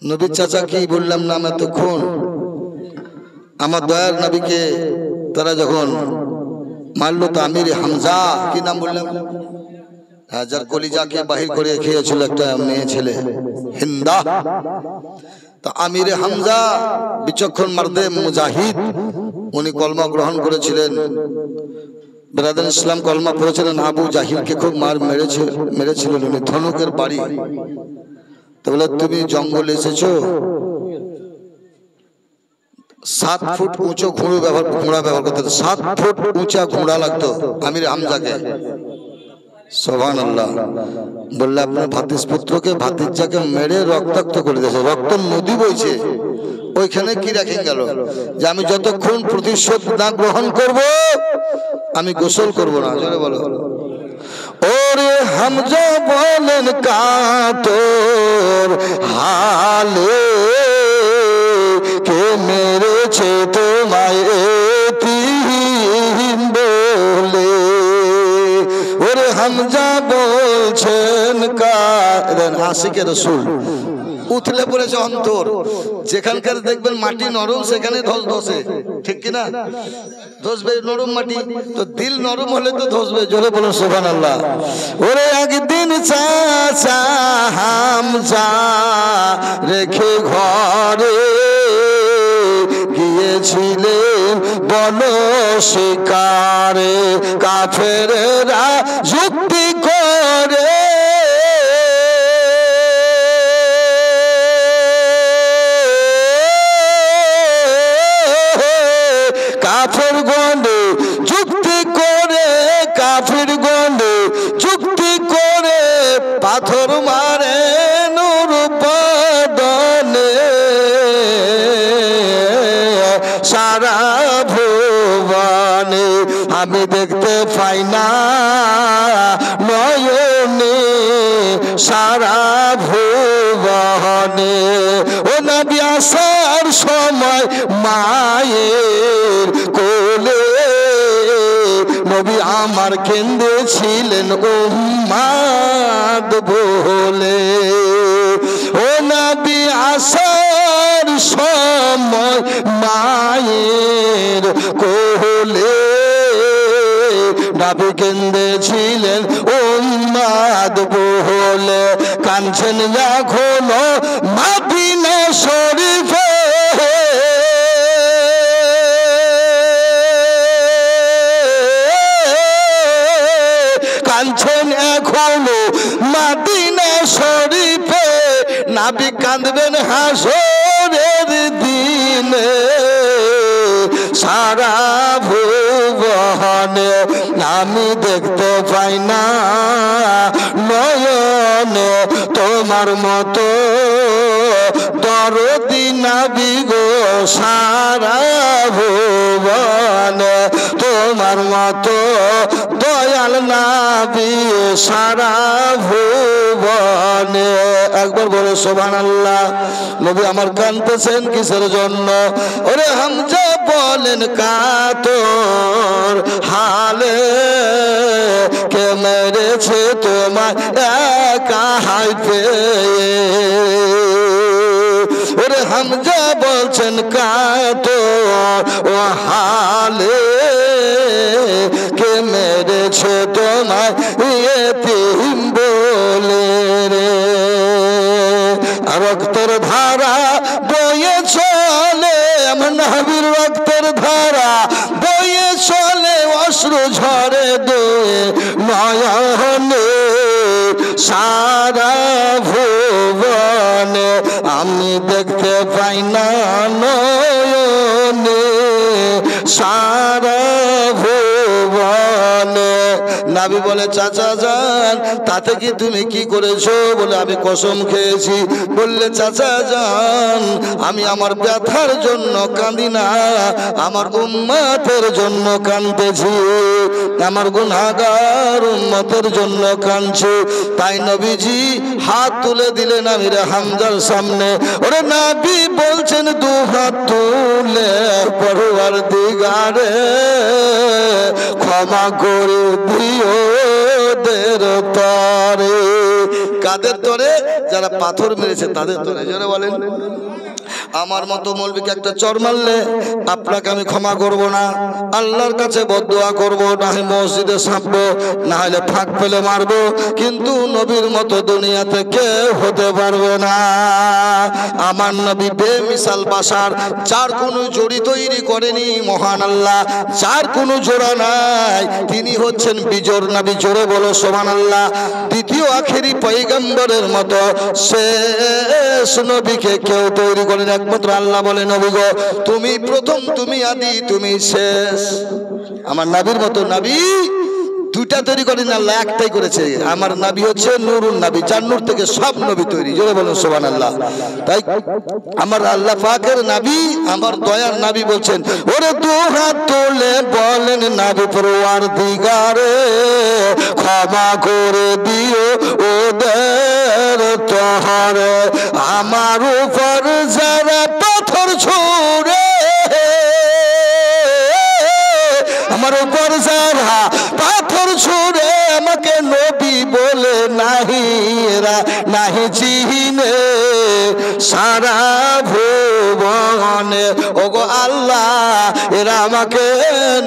নবীর চাচা কি বললাম না আমি এতক্ষণ, আমার দয়ার নবীকে তারা যখন মারলো তো আমির হামজা, কি নাম বললাম, যার কলিজাকে বাহির করে খেয়েছিল একটা মেয়ে ছেলে হিন্দা, তো আমির হামজা বিচক্ষণ মার্দে মুজাহিদ, উনি কলমা গ্রহণ করেছিলেন। ব্রাদার ইসলাম কলমা পড়েছিলেন। আবু জাহিলকে খুব মার মেরেছিলেন উনি, ধনুকের বাড়ি। তো বলে তুমি জঙ্গলে এসেছো, 7 ফুট উঁচু ঘোড়া ব্যবহার করতে, 7 ফুট উঁচা ঘোড়া লাগতো আমির হামজাকে। সুবহানাল্লাহ। বললে আপনার ভাতিজপুত্রকে ভাতিজাকে মেরে রক্তাক্ত করে দিয়েছে, রক্ত নদী বইছে, ওইখানে কি রাখেন গেল যে আমি যতক্ষণ প্রতিশোধ না গ্রহণ করব আমি গোসল করব না। জোরে বলো। ওরে হামজা বলেন কাতর হালে, কে মেরেছে তোমায় এতিম বলে। ওরে হামজা বলছেন কারেন আশিকে রাসূল, উথলে পড়েছে অন্তর। যেখানকার দেখবেন মাটি নরম সেখানে ধস ধসে, ঠিক কিনা? ধসবে নরম মাটি, তো দিল নরম হলে তো ধসবে। জোরে বলুন সুবহানাল্লাহ। ওরে একদিন চাচা হামজা রেখে ঘরে গিয়েছিলেন বন শিকারে, কাফেররা যুক্তি করে কাফের গন্ডে যুক্তি করে, কাফের গন্ডে যুক্তি করে পাথর মারে নূর বদনে, সারা ভুবনে আমি দেখতে পাই না নয়নে, সারা ভুবনে। ও নবী আসার সময় মায়ের কোলে নবী আমার কেঁদেছিলেন উম্মাদ বলে। ও নবী আসার সময় মায়ের কোলে নবী কেঁদেছিলেন উম্মাদ বলে। কাঁদছেন এখনো মদিনা শরীফে, কাঁদছেন এখনো মদিনা শরীফে, নবী কাঁদবেন হাসরের দিনে, সারা ভুবনে আমি দেখতে পাই না নয়নে তোমার মতো দরদি নবী গো, সারা ভুবনে তোমার মতো দয়াল নবী সারা ভুবনে। একবার বলে সুবহানাল্লাহ। নবী আমার কাঁদতেছেন কিসের জন্য? ওরে হামজা বলেন কাতর হালে, কে মেরেছে তোমায় একা পেয়ে। ওরে হামজা বলছেন কাতর ও হালে, কে মেরেছে তোমায় এতিম বলে রে। রক্তের ধারা বয়ে চলে, আমার নবীর রক্তের ধারা বয়ে চলে, অশ্রু ঝরে দে নয়নে, সারা ভুবনে আমি দেখতে পাই না নয়নে, সারা ভুবনে। নবী বলে চাচা যান তাতে কি তুমি কি করেছো? বলে আমি কসম খেয়েছি। বললে চাচা যান আমি আমার ব্যথার জন্য কাঁদি না, আমার উম্মতের জন্য কাঁদতেছি, আমার গুনাহগার উম্মতের জন্য কাঁদছি। তাই নবীজি হাত তুলে দিলেন আমির হামজার সামনে। ওরে নবী বলছেন দু হাত তুলে, পরওয়ারদিগারে ক্ষমা করে দিও ওদের তরে। কাদের তরে? যারা পাথর মেরেছে তাদের তরে। যারা বলেন আমার মতো মৌলবীকে একটা চর মারলে আপনাকে আমি ক্ষমা করব না, আল্লাহর কাছে বদদুয়া করব, না হয় মসজিদে ছাপবো, না হলে ফাঁক ফেলে মারবো, কিন্তু নবীর মতো দুনিয়াতে কেউ হতে পারবে না। আমার নবী বেমিসাল বাশার, যার কোনো জড়ি তৈরি করেনি মহান আল্লাহ, যার কোনো জোড়া নাই, তিনি হচ্ছেন বিজোড় নবী। জোরে বলো সুবহানাল্লাহ। দ্বিতীয় আখেরি পয়গম্বরের মতো শেষ নবীকে কেউ তৈরি করেন, একমাত্র আল্লাহ বলে নবী গো তুমি প্রথম, তুমি আদি, তুমি শেষ। আমার নবীর মতো নবী দুইটা তৈরি করেন আল্লাহ, একটাই করেছে। আমার নবী হচ্ছে নূরুন নবী, যার নূর থেকে সব নবী তৈরি। জোরে বলেন সুবহানাল্লাহ। তাই আমার আল্লাহ পাকের নবী, আমার দয়ার নবী বলছেন, ওরে দু হাত তুলে বলেন নবী পরওয়ারদিগারে ক্ষমা করে দিও ওদের তহরে। আমার উপর যারা পাথর ছুঁড়ে, আমার উপর যারা পাথর ছুঁড়ে আমাকে নবী বলে নাহি এরা নাহি চিনে সারা ভুবনে। ওগো আল্লাহ এরা আমাকে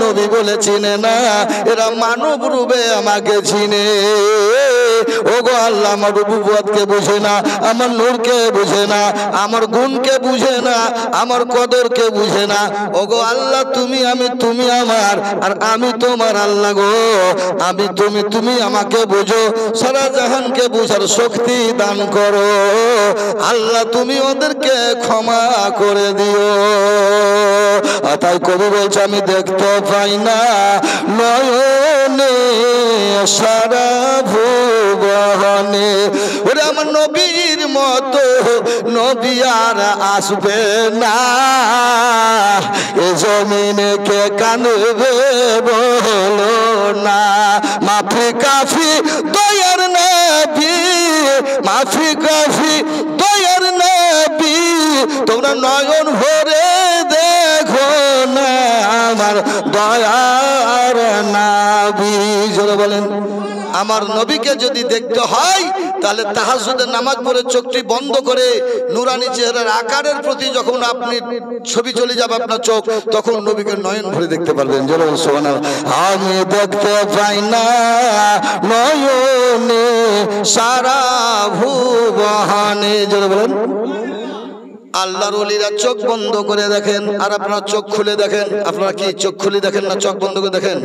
নবী বলে চিনে না, এরা মানব রূপে আমাকে চিনে। ওগো আল্লাহ আমার রুবুবিয়তকে বুঝে না, আমার নূরকে বুঝে না, আমার গুণকে বুঝে না, আমার কদরকে বুঝে না। ওগো আল্লাহ তুমি আমি, তুমি আমার, আর আমি তোমার। আল্লাহ গো আমি তুমি, তুমি আমাকে বুঝো, সারা জাহানকে বুঝার শক্তি দান করো। আল্লাহ তুমি ওদেরকে ক্ষমা করে দিও। তাই কবি বলছে আমি দেখতে পাই না নয়নে সারা ভুবনে। ওরে আমার নবীর মতো নবী আর আসবে না, এ জমিনে কে কানবে বলো না। মাফি কাফি দয়ার নবী, মাফি কাফি দয়ার নবী, তোমরা নয়ন ভরে দেখো না আমার দয়ার নবী। জোরে বলেন আমার নবীকে যদি দেখতে হয় তাহলে তাহাজ্জুদের নামাজ পড়ে চোখটি বন্ধ করে নুরানি চেহারার আকারের প্রতি যখন আপনি ছবি চলে যাবে আপনার চোখ, তখন নবীকে নয়ন ভরে দেখতে পারবেন। জোরে বলেন সুবহানাল্লাহ। আমি দেখতে পাই না নয়নে সারা ভুবনে। জোরে বলেন আল্লাহর ওলিরা চোখ বন্ধ করে দেখেন, আর আপনারা চোখ খুলে দেখেন। আপনারা কি চোখ খুলে দেখেন না চোখ বন্ধ করে দেখেন?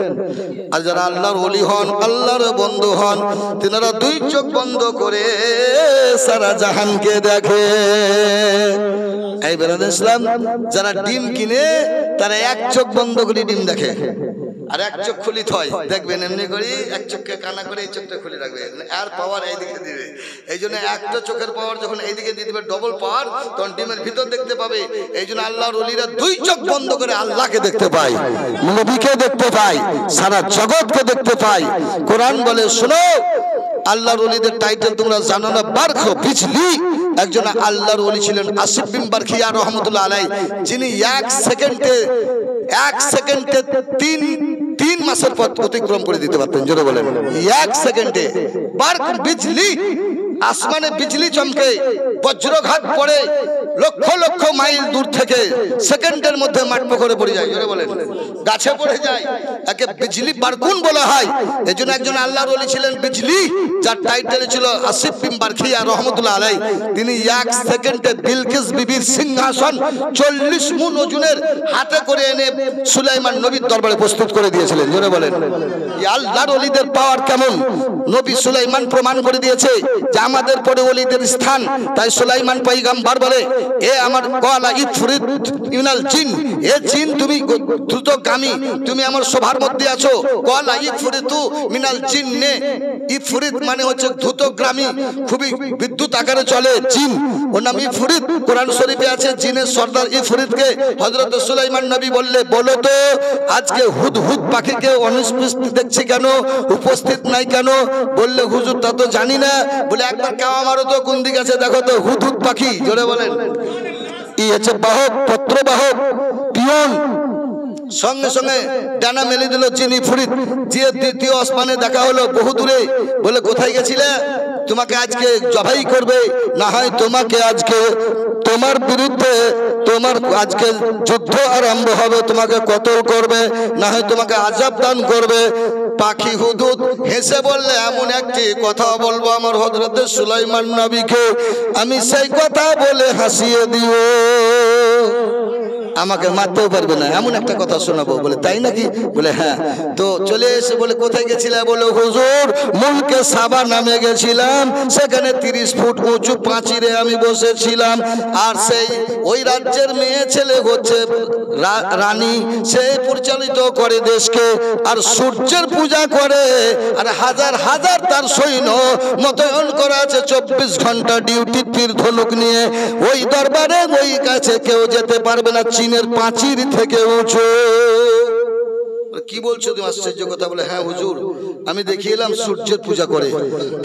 আর যারা আল্লাহর ওলি হন, আল্লাহর বন্ধু হন, তিনারা দুই চোখ বন্ধ করে সারা জাহানকে দেখে। এই বেরাদ ইসলাম, যারা ডিম কিনে তারা এক চোখ বন্ধ করে ডিম দেখে, আর এক চোখ খুলি থয়। দেখবেন এমনি করে এক চোখকে কানা করে এই চোখটা খুলে রাখবে, আর পাওয়ার এইদিকে দিবে। এই জন্য একটা চোখের পাওয়ার যখন এইদিকে দিয়ে দিবে ডবল পাওয়ার, তখন ডিমের ভিতর দেখতে পাবে। এই জন্য আল্লাহর ওলিরা দুই চোখ বন্ধ করে আল্লাহকে দেখতে পায়, নবীকে দেখতে পায়, সারা জগৎকে দেখতে পায়। কোরআন বলে শোনো, আল্লাহর ওলিদের টাইটেল তোমরা জানো না? বারখ বিজলি। একজন আল্লাহর ওলি ছিলেন আসিফ বিন বারখিয়া রহমতুল্লাহ আলাইহি, যিনি এক সেকেন্ডে তিন মাসের পথ অতিক্রম করে দিতে পারতেন। জোরে বলেন এক সেকেন্ডে। বারখ বিজলি, আসমানে বিজলি চমকে, বজ্রঘাত পড়ে লক্ষ লক্ষ মাইল দূর থেকে সেকেন্ডের মধ্যে মাঠ পুকুরে পড়ে যায়। জোরে বলেন গাছে পড়ে যায়, একে বিজলি বারকুন বলা হয়। এজন্য একজন আল্লাহর ওলি ছিলেন বিজলি, যার টাইটেল ছিল আসিফ বিন বারখিয়া রহমতুল্লাহ আলাইহি। তিনি এক সেকেন্ডে বিলকিস বিবির সিংহাসন 40 মুন ওজনের হাতে করে এনে সুলাইমান নবীর দরবারে প্রস্তুত করে দিয়েছিলেন। জোরে বলেন এই আল্লাহর ওলিদের পাওয়ার কেমন, নবী সুলাইমান প্রমাণ করে দিয়েছে যে আমাদের পরে ওলিদের স্থান। তাই সুলাইমান পয়গম্বর বলে, এ আমার ওয়ালা ইফরিত মিনাল জিন, এ জিন তুমি দ্রুতগামী, তুমি আমার সভার মধ্যে আছো। ওয়ালা ইফরিতু মিনাল জিন্নে, ইফরিত মানে হচ্ছে দ্রুতগামী, খুবই বিদ্যুৎ আকারে চলে জিন, ওর নাম ইফরিত। কোরআন শরীফে আছে জিনের সর্দার ইফরিতকে হযরত সুলাইমান নবী বললে, বলো তো আজকে হুদহুদ পাখিকে অনুপস্থিত দেখছি কেন, উপস্থিত নাই কেন? বললে হুজুর তা তো জানি না। বলে একবার কাও আমারও তো কোন দিকে আছে দেখো তো, হুদহুদ পাখি। জোরে বলেন ই হচ্ছে বাহক, পত্রবাহক, পিয়ন। সঙ্গে সঙ্গে ডানা মেলে দিল চিনি ফরিদ, যে দ্বিতীয় আসমানে দেখা হলো বহু দূরে। বলে কোথায় গেছিলে? তোমাকে আজকে জবাই করবে, না হয় তোমাকে আজকে তোমার বিরুদ্ধে তোমার আজকে যুদ্ধ আরম্ভ হবে, তোমাকে কতল করবে, না হয় তোমাকে আযাব দান করবে। পাখি হুদুদ হেসে বললে, এমন একটি কথা বলবো আমার হযরত সুলাইমান নবীকে, আমি সেই কথা বলে হাসিয়ে দিও, আমাকে মারতেও পারবে না, এমন একটা কথা শোনাবো। বলে তাই নাকি? বলে হ্যাঁ। তো চলে এসে বলে কোথায় গেছিলে? বলে হুজুর মুলকে সাবা নামে গেছিলাম, সেখানে 30 ফুট উঁচু পাঁচিরে আমি বসেছিলাম, আর সেই ওই রাজ্যের মেয়ে ছেলে হচ্ছে রানী, সে পরিচালিত করে দেশকে, আর সূর্যের পূজা করে, আর হাজার হাজার তার সৈন্য মোতায়েন করা আছে, 24 ঘন্টা ডিউটি, তীর ধনুক নিয়ে। ওই দরবারে ওই কাছে কেউ যেতে পারবে না, চীনের পাঁচির থেকে উঁচু। কি বলছো তুমি? আশ্চর্য কথা। বলে হ্যাঁ হুজুর, আমি দেখিয়ে এলাম সূর্যের পূজা করে।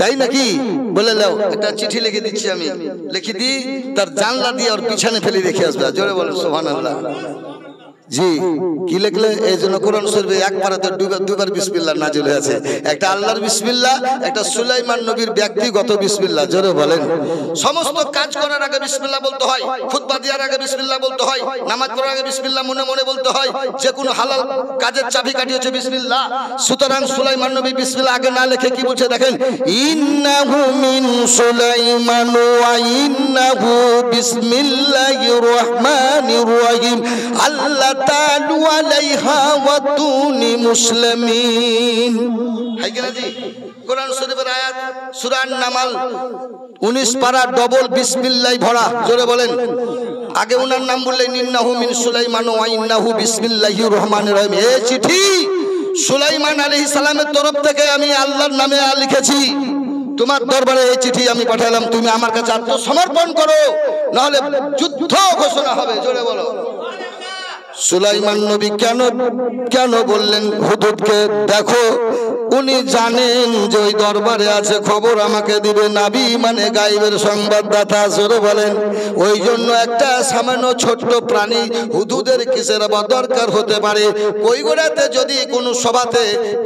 তাই নাকি? বলে নাও একটা চিঠি লিখে দিচ্ছি, আমি লিখে দিই, তার জানলা দিয়ে ওর পিছনে ফেলে রেখে আসবে। জোরে বলেন সুবহানাল্লাহ। জি, কি লিখলে? এই জন্য কোরআন শরীফে একবারে দুবার বিসমিল্লাহ নাজিল হয়েছে, একটা আল্লাহর বিসমিল্লাহ, একটা সুলাইমান নবীর ব্যক্তিগত বিসমিল্লাহ। জোরে বলেন। সমস্ত কাজ করার আগে বিসমিল্লাহ বলতে হয়, খুতবা দেওয়ার আগে বিসমিল্লাহ বলতে হয়, নামাজ পড়ার আগে বিসমিল্লাহ মনে মনে বলতে হয়, যে কোনো হালাল কাজের চাবিকাঠি হচ্ছে বিসমিল্লাহ। সুতরাং সুলাইমান নবী বিসমিল্লাহ আগে না লিখে কি বলছে দেখেন, ইন্নাহু মিন সুলাইমান ওয়া ইন্নাহু বিসমিল্লাহির রহমানির রহিম, আল্লাহ তালু আলাইহা ওয়া তুনি মুসলিমিন। হাই কি না জি? কোরআন শরীফের আয়াত সূরা আন-নামাল 19 পারা ডবল বিসমিল্লাহ ভরা। জোরে বলেন। আগে ওনার নাম বললেন ইন্নাহু মিন সুলাইমান ওয়া ইন্নাহু বিসমিল্লাহির রহমানির রহিম। এই চিঠি সুলাইমান আলাইহিস সালামের তরফ থেকে আমি আল্লাহর নামে লিখেছি, তোমার দরবারে এই চিঠি আমি পাঠালাম, তুমি আমার কাছে আত্মসমর্পণ করো, না হলে যুদ্ধ ঘোষণা হবে। জোরে বলো। সুলাইমান নবী কেন বললেন হুদুদকে? দেখো, উনি জানেন যে ওই দরবারে আছে, খবর আমাকে দিবে, নবী মানে গায়েবের সংবাদদাতা। জোরে বলেন। ওই জন্য একটা সামান্য ছোট্ট প্রাণী হুদুদের কিসের আবার দরকার হতে পারে? কইগোড়াতে যদি কোনো সভাতে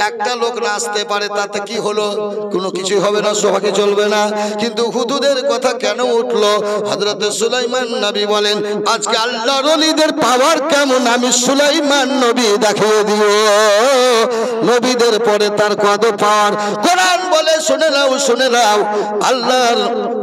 একটা লোক না আসতে পারে, তাতে কি হলো? কোনো কিছুই হবে না, সভাকে চলবে না। কিন্তু হুদুদের কথা কেন উঠলো? হযরত সুলাইমান নবী বলেন, আজকে আল্লাহর ওলিদের পাওয়ার কেমন আমি সুলাইমান নবী দেখিয়ে দিও। নবীদের পরে তার কত পাওয়ার। কোরআন বলে, শুনে নাও শুনে নাও, আল্লাহর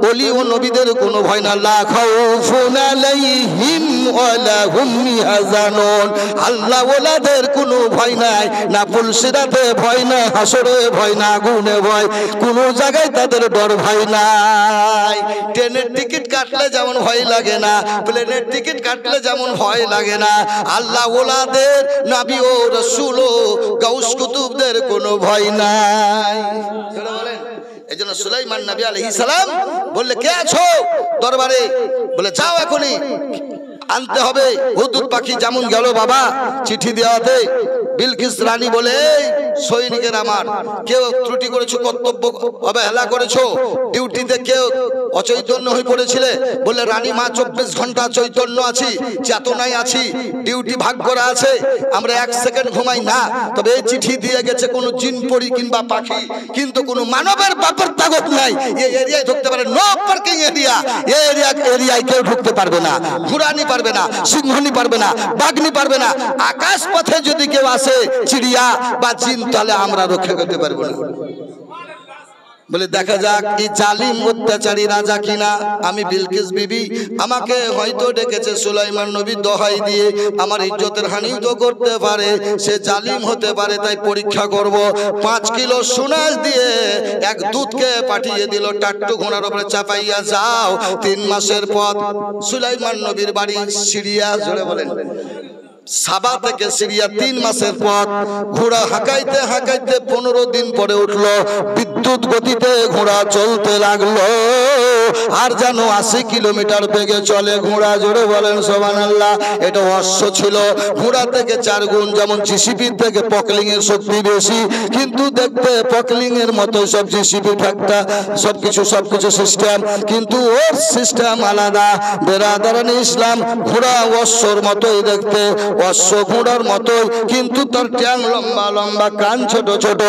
ওলি ও নবীদের কোনো ভয় না। লা খাউফুন আলাইহিম ওয়া লা হুম ইয়াহজানুন। আল্লাহ ওলাদের কোনো ভয় নাই, না পুলসিরাতে ভয় না, হাসরে ভয় না, আগুনে ভয়, কোনো জায়গায় তাদের ডর ভয় নাই। ট্রেনের টিকিট কাটলে যেমন ভয় লাগে না, প্লেনের টিকিট কাটলে যেমন ভয় লাগে না, আল্লাহ ওলাদের নবী ও রাসূল ও গাউস কুতুবদের কোনো ভয় নাই। বলেন। এই জন্য সুলাইমান নবী আলাইহিস সালাম বললে, কে আছো দরবারে? বলে যাও এখনই আনতে হবে। হুদুদ পাখি যেমন গেল বাবা চিঠি দেওয়াতে, বিলকিস রানী বলে, সৈনিকের আমার কেউ ত্রুটি করেছো, কর্তব্য অবহেলা করেছো, ডিউটিতে কেউ অচৈতন্য হয়ে পড়েছিলে? বলে রানী মা 24 ঘন্টা চৈতন্য আছি, চেতনায় আছি, ডিউটি ভাগ করা আছে, আমরা 1 সেকেন্ড ঘুমাই না। তবে এই চিঠি দিয়ে গেছে কোনো জিন পরি কিংবা পাখি, কিন্তু কোনো মানবের বাপের তাগত নাই এই এরিয়ায় ঢুকতে পারে। No parking area. এই এরিয়ায় কেউ ঢুকতে পারবে না, ঘুরানি পারবে না, সিংহনি পারবে না, বাঘনি পারবে না। আকাশ পথে যদি কেউ আসে চিড়িয়া বা জিন, তাহলে আমরা রক্ষা করতে পারবো না। বলে দেখা যাক এই জালিম অত্যাচারী রাজা কিনা। আমি বিলকিস বিবি, আমাকে হয়তো ডেকেছে সুলাইমান নবী দোহাই দিয়ে, আমার ইজ্জতের হানি তো করতে পারে, সে জালিম হতে পারে, তাই পরীক্ষা করব। 5 কিলো সোনা দিয়ে এক দূতকে পাঠিয়ে দিল, টাট্টু ঘোড়ার উপরে চাপাইয়া যাও, 3 মাসের পথ। সুলাইমান নবীর বাড়ি সিরিয়া। জোরে বলেন। সাবা থেকে সিরিয়া 3 মাসের পথ। ঘোড়া হাঁকাইতে হাঁকাইতে 15 দিন পরে উঠলো, বিদ্যুৎ গতিতে ঘোড়া চলতে লাগলো, আর যেন 80 কিলোমিটার বেগে চলে ঘোড়া। জোরে বলেন সুবহানাল্লাহ। এটা অশ্ব ছিল, ঘোড়া থেকে 4 গুণ। যেমন জিসিপি থেকে পকলিং এর শক্তি বেশি, কিন্তু দেখতে পকলিং এর মতো সব জিসিপি ফ্যাক্টর সবকিছু সিস্টেম, কিন্তু ওর সিস্টেম আলাদা। বেরাদারান ইসলাম, ঘোড়া অশ্বর মতোই দেখতে, অশ্ব ঘোড়ার মতোই, কিন্তু তার ট্যাং লম্বা লম্বা, কান ছোট ছোট।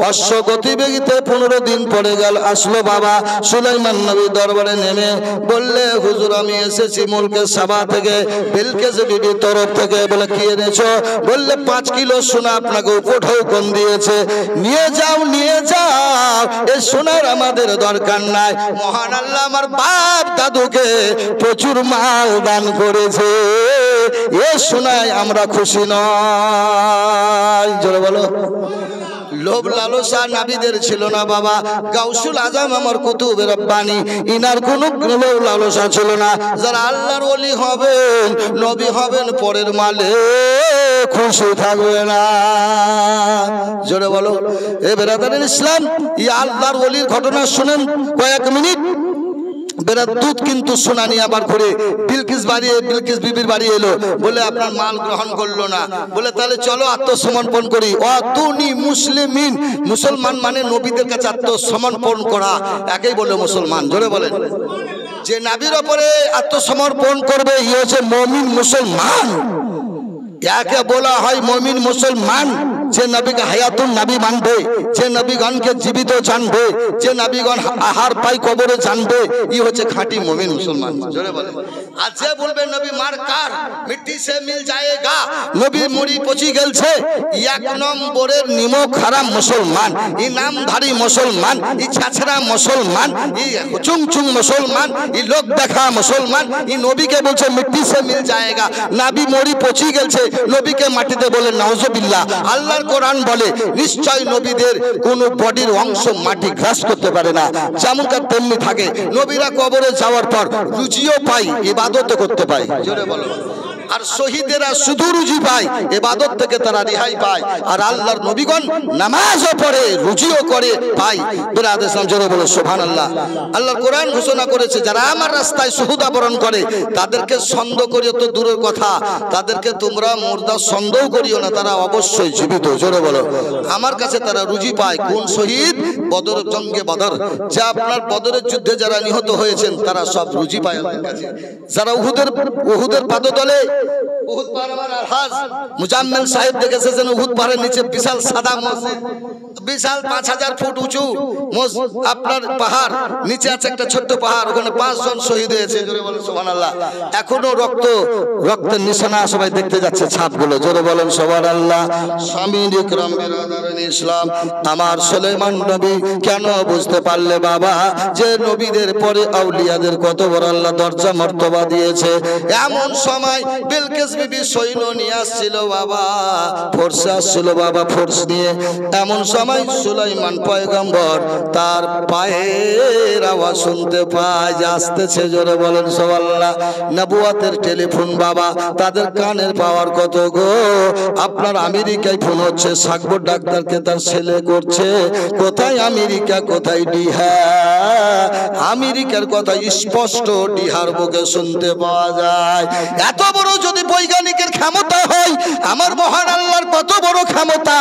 অশ্ব গতিবেগিতে 15 দিন পরে গেল, আসলো বাবা সুলাইমান নবী দরবারে নেমে বললে, হুজুর আমি এসেছি মুলকে সাবা থেকে, বিলকিস বিবির তরফ থেকে। বলে কি এনেছো? বললে 5 কিলো সোনা আপনাকে উপঢৌকন দিয়েছে, নিয়ে যাও নিয়ে যাও, এই সোনার আমাদের দরকার নাই। মহান আল্লাহ আমার বাপ দাদুকে প্রচুর মাল দান করেছে, এ সোনায় আমরা খুশি নয়। জোরে বলো। লোভ লালসা নাবিদের ছিল না বাবা। গাউসুল আজম আমার কুতুবে রব্বানি, ইনার কোনো লোভ লালসা ছিল না। যারা আল্লাহর ওলি হবেন, নবী হবেন, পরের মালে খুশি থাকবে না। জোরে বলো। এ বেরাদারের ইসলাম, এই আল্লাহর ওলির ঘটনা শুনেন কয়েক মিনিট। বেরাদুত কিন্তু শুনানি আবার করে বিলকিস বিবির বাড়ি এলো, বলে আপনার মাল গ্রহণ করলো না। বলে তাহলে চলো আত্মসমর্পণ করি। অতুনি মুসলিমিন, মুসলমান মানে নবীদের কাছে আত্মসমর্পণ করা, একেই বলে মুসলমান। জোরে বলেন। যে নবীর উপরে আত্মসমর্পণ করবে ই হচ্ছে মুমিন মুসলমান। একে বলা হয় মুমিন মুসলমান যে নবীকে হায়াতুন নবী মানবে, যে নবীগণকে জীবিত জানবে, যে নবীগণ আহার পাই কবরে জানবে, ই হচ্ছে খাঁটি মুমিন মুসলমান। জোরে বলে। আর যে বলবে নবী মার কার মিট্টি সে মিল যায়গা, নবী মরি পচি গেলছে, 1 নম্বরের নিমক হারাম মুসলমান, ই নামধারী মুসলমান, ই ছাছরা মুসলমান, ই চুং চুং মুসলমান, ই লোক দেখা মুসলমান। ই নবীকে বলছে মিট্টি সে মিল যায়গা, নবী মরি পচি গেলছে, নবীকে মাটিতে বলে নাউজুবিল্লাহ। আল্লাহর কোরআন বলে নিশ্চয় নবীদের কোন বডির অংশ মাটি গ্রাস করতে পারে না, যেমনকার তেমনি থাকে। নবীরা কবরে যাওয়ার পর রুজিও পায়, ইবাদতও করতে পায়। জোরে বলো। আর শহীদেরা শুধু রুজি পায়, ইবাদত থেকে তারা রেহাই পায়। আর আল্লাহর নবীগণ নামাজও পড়ে, রুজিও করে পায়। বিরাদে ইসলাম জোরে বলো সুবহানাল্লাহ। আল্লাহর কোরআন ঘোষণা করেছে যারা আমার রাস্তায় শুহুদা বরণ করে তাদেরকে সন্দেহ করিও তো দূরের কথা, তাদেরকে তোমরা মুর্দা সন্দেহ করিও না, তারা অবশ্যই জীবিত। জোরে বলো। আমার কাছে তারা রুজি পায়। কোন শহীদ? বদর, জঙ্গে বদর, যে আপনার বদরের যুদ্ধে যারা নিহত হয়েছেন তারা সব রুজি পায় আল্লাহর কাছে। যারা উহুদের পাদতলে, উহুদ পাহাড় আমার আলহাজ মুজাম্মেল সাহেব দেখেছেন, উহুদ পাহাড়ের নিচে বিশাল সাদা মসজিদ, বিশাল 5000 ফুট উঁচু আপনার পাহাড়, নিচে আছে একটা ছোট্ট পাহাড়, ওখানে 5 জন শহীদ হয়েছে। জোরে বলেন সুবহানাল্লাহ। এখনো রক্তের নিশানা সবাই দেখতে যাচ্ছে, ছাপগুলো। জোরে বলেন সুবহানাল্লাহ। স্বামীর ইকরাম বিরাদারান ইসলাম, আমার সুলাইমান নবী কেন বুঝতে পারলে বাবা যে নবীদের পরে আউলিয়াদের কত বড় আল্লাহ দরজা মর্তবা দিয়েছে। এমন সময় বিলকিস বিবি সৈন্য নিয়ে আসছিল বাবা, ফোর্স আসছিল বাবা, ফোর্স নিয়ে। এমন সময় সুলাইমান পয়গম্বর তার পায়ের আওয়াজ শুনতে পায় যে আসতেছে। জোরে বলেন সুবহানাল্লাহ। নবুয়তের টেলিফোন বাবা, তাদের কানের পাওয়ার কত গো। আপনার আমেরিকায় ফোন হচ্ছে, সাকবর ডাক্তারকে তার ছেলে করছে, কোথায় আমেরিকা কোথায় ডিহা। আমেরিকার কথা স্পষ্ট ডিহার বুকে শুনতে পাওয়া যায়। এত বড় যদি বৈজ্ঞানিকের ক্ষমতা হয়, আমার মহান আল্লাহর কত বড় ক্ষমতা,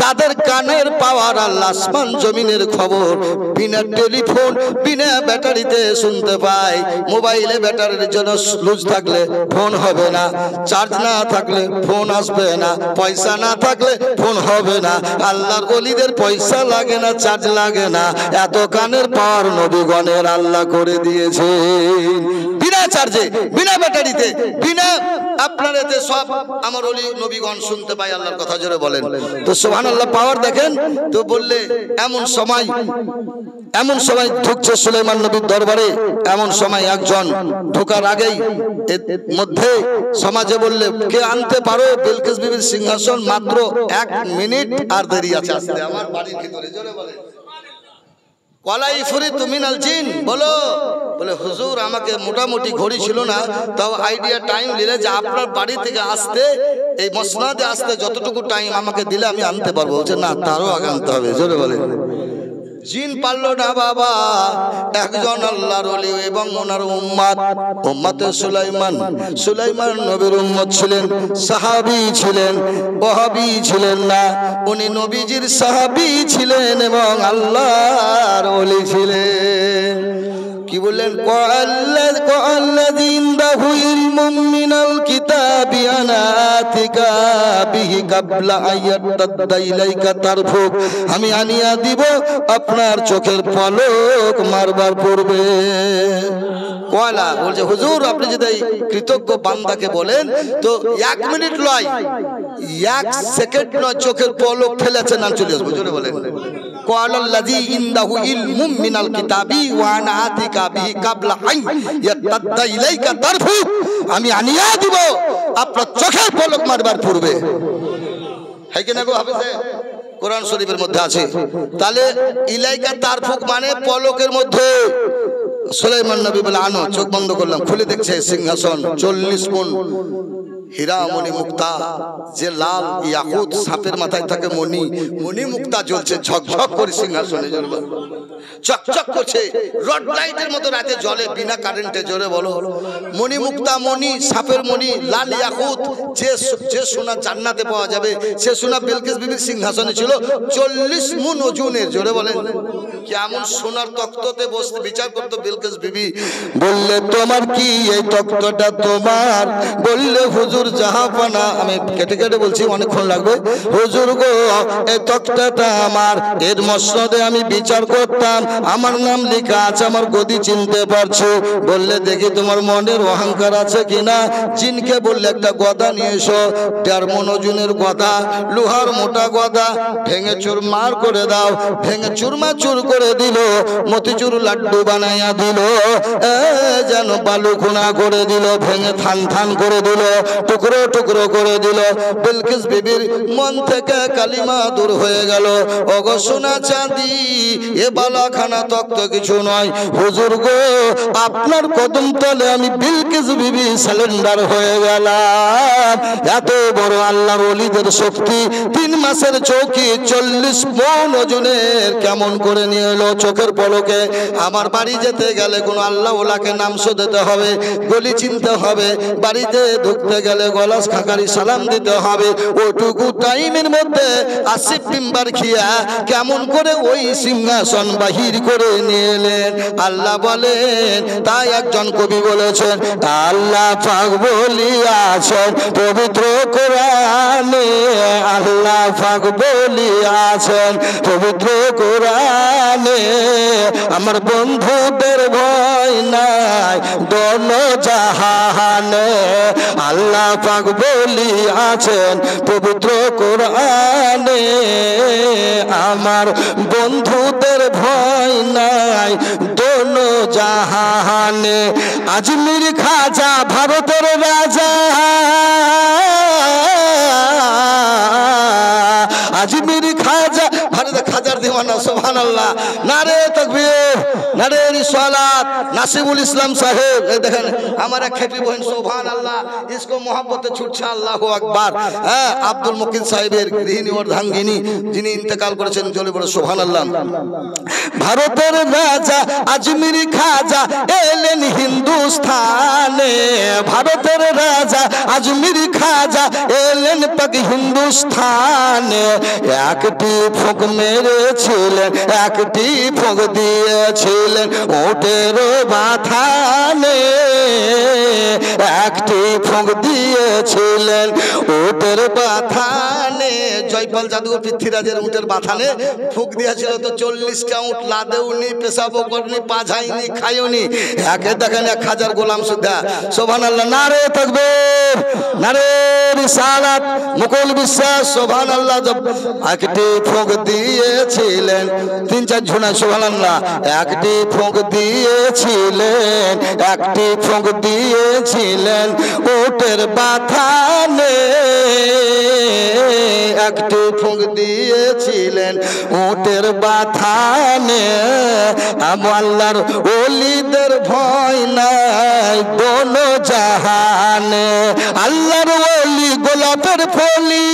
যাদের কানের পাওয়ার আল্লাহ আসমান জমিনের খবর বিনা টেলিফোন, বিনা ব্যাটারিতে শুনতে পায়। মোবাইলে ব্যাটারির জন্য লুজ থাকলে ফোন হবে না, চার্জ না থাকলে ফোন আসবে না, পয়সা না থাকলে ফোন হবে না। আল্লাহর ওলিদের পয়সা লাগে না, চার্জ লাগে না, এত কানের পাওয়ার নবীগণের আল্লাহ করে দিয়েছে। বিনা চার্জে, বিনা ব্যাটারিতে, বিনা আপনার এতে সব আমার ওলি নবীগণ শুনতে পায় আল্লাহর কথা। জোরে বলেন তো সুবহানাল্লাহ। পাওয়ার দেখেন তো। বললে এমন সময় ঢুকছে সুলাইমান নবীর দরবারে। এমন সময় একজন ঢোকার আগেই মধ্যে সমাজে বললে, কে আনতে পারো বিলকিস বিবির সিংহাসন? মাত্র 1 মিনিট আর দেরি আছে আসতে আমার বাড়ির ভিতরে। জোরে বলেন। কলাই ফুরি তুমি নাল জিন বলো। বলে হুজুর আমাকে মোটামুটি ঘড়ি ছিল না, তাও আইডিয়া টাইম দিলে যে আপনার বাড়ি থেকে আসতে, এই মসনাদে আসতে যতটুকু টাইম আমাকে দিলে আমি আনতে পারবো। বলছে না, তারও আগে আনতে হবে। জোরে বলেন। জিন পারলো না বাবা। একজন আল্লাহর ওলি এবং ওনার উম্মতে সুলাইমান নবীর উম্মত ছিলেন, সাহাবী ছিলেন, ওয়াহাবী ছিলেন না। উনি নবীজির সাহাবী ছিলেন এবং আল্লাহর ওলি ছিলেন। কি বললেন? কাল্লাযী ইনদাহু ইলমুম মিনাল কিতাবি আনা আতিকা বিহি কাবলা আয়াতাদ্দা ইলাইকা তারফুক, আমি আনিয়া দিব আপনার চোখের পলক মারবার পূর্বে। কয়লা বলছে হুজুর আপনি যদি কৃতজ্ঞ বান্দাকে বলেন তো 1 মিনিট নয় 1 সেকেন্ড নয় চোখের পলক ফেলেছেন আর চলে আসবো। জোরে বলেন কয়লাল্লাযী ইনদাহু ইলমুম মিনাল কিতাবি ওয়া আনা আতিকা বিহি কাবলা আয়াতাদ্দা ইলাইকা তারফুক, আমি আনিয়া দিব আপনার চোখের পলক মারবার পূর্বে। হ্যাঁ কি না গো হাফেজে? কোরআন শরীফের মধ্যে আছে। তাহলে ইলাইকা তারফুক মানে পলকের মধ্যে। সুলাইমান নবী বলে আনো, চোখ বন্ধ করলাম, খুলে দেখছে সিংহাসন 40 মণ হীরা মণি মুক্তা, যে লাল ইয়াকুত সাপের মাথায় থাকে মণি, মণি মুক্তা জ্বলছে ঝকঝক করে সিংহাসনে, চকচক করছে, রড লাইটের মতো রাতে জ্বলে বিনা কারেন্টে। জোরে বলো মণি মুক্তা, মণি সাপের মণি, লাল ইয়াকুত, যে সোনা জান্নাতে পাওয়া যাবে সে সোনা বিলকিস বিবির সিংহাসনে ছিল 40 মণ ওজনের। জোরে বলেন কেমন সোনার তক্ততে বসতে বিচার করতো বিলকিস বিবি। বললে তোমার কি এই তক্তটা তোমার? বললে হুজুর জাহাপানা, আমি কেটে কেটে বলছি অনেকক্ষণ লাগবে। হুজুর গো এই তক্তটা আমার, এর মসনদে আমি বিচার করতাম, আমার নাম লেখা আছে, আমার গদি চিনতে পারছো? বললে দেখি তোমার মনের অহংকার আছে কিনা। জিনকে বললে একটা গদা নিয়ে এসো, 1.5 মণ ওজনের গদা, লোহার মোটা গদা, ভেঙে চুরমার করে দাও। ভেঙে চুরমাচুর করে দিল, মতিচুর লাড্ডু বানাইয়া দিল, যেন বালু খুনা করে দিল, ভেঙে থান থান করে দিল, টুকরো টুকরো করে দিল। বিলকিস বিবির মন থেকে কালিমা দূর হয়ে গেল। ওগো সোনা চাঁদি এ বালাখানা তক্ত কিছু নয়, হুজুর গো আপনার কদম তলে আমি বিলকিস বিবি সালেন্ডার হয়ে গেলাম। এত বড় আল্লাহর ওলিদের শক্তি, 3 মাসের চৌকি 40 মণ ওজনের কেমন করে নিয়ে এলো চোখের পলকে। আমার বাড়ি যেতে গেলে কোন আল্লাহ ওলাকে নাম দিতে হবে, গলি চিনতে হবে, বাড়িতে ঢুকতে গেলে গলাস খাকারি সালাম দিতে হবে। ওটুকু টাইমের মধ্যে 80 টিম্বার খিয়া কেমন করে ওই সিংহাসন বাহির করে নিয়ে এলেন আল্লাহ বলেন। তাই একজন কবি বলেছেন আল্লাহ পাক বলিয়াছেন পবিত্র কোরআনে, আল্লাহ পাক বলিয়াছেন পবিত্র কোরআনে, আমার বন্ধুদের ভয় নাই দোনো জাহানে। আল্লাহ পাক বলিয়াছেন পবিত্র কোরআনে, আমার বন্ধুদের ভয় নাই দোনো জাহানে। আজমির খাজা ভারতের রাজা, আজমির খাজা ভারতের খাজার দিওয়ানা, সুবহানাল্লাহ, নারে তাকবীর, নারে রিসালাত। নাসিবুল ইসলাম সাহেব দেখেন আমার এক খেপি বহেন, সুবহানাল্লাহ, ইসকো মোহাব্বতে ছুটছে আল্লাহু আকবার। হ্যাঁ আব্দুল মুকিন সাহেবের গৃহিণী অর্ধাঙ্গিনী যিনি ইন্তেকাল করেছেন, চলে বলে সুবহানাল্লাহ। ভারতের রাজা আজমির খাজা এলেন হিন্দুস্থানে, ভারতের রাজা আজমির খাজা এলেন পাক হিন্দুস্থানে। একটি ফোঁক মেরেছিলেন, একটি ফোঁক দিয়েছিলেন ওটের বাথানে, একটি ফোঁক দিয়েছিলেন ওটের বাথানে। জয়পাল জাদুঘর পৃথ্বীরাজের উটের বাথানে ফুঁক দিয়েছিল তো 40টা উট লাদেউনি, পেশাবও করেনি, পাঝাইনি, খাইওনি। একে দেখেন 1000 গোলাম সুদ্ধা, সুবহানাল্লাহ, নারে তাকবীর, নারে রিসালাত। মুকুল বিশ্বাস সুবহানাল্লাহ একটি ফোঁক দিয়েছিলেন, 3-4 ঝুনা, সুবহানাল্লাহ, একটি ফোঁক দিয়েছিলেন, একটি ফোঁক দিয়েছিলেন ওটের বাথানে, একটি ফোঁক দিয়েছিলেন ওটের বাথানে। আল্লাহর ওলিদের ভয় নাই দোনো জাহানে। আল্লাহর ওলি গোলাপের ফলি,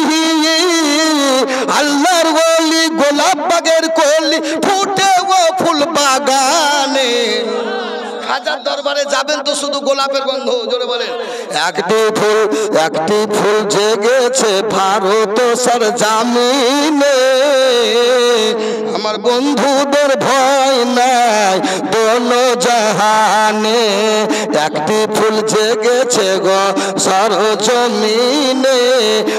আল্লাহর ওলি গোলাপ বাগের কলি, ফুটে ও ফুল বাগানে। খাজার দরবারে যাবেন তো শুধু গোলাপের গন্ধ, জোরে বলেন। একটি ফুল জেগেছে ভারত সর জামিনে, আমার বন্ধুদের ভয় নাই দোনো জাহানে। একটি রসুল জেগেছে গো সরজমিনে,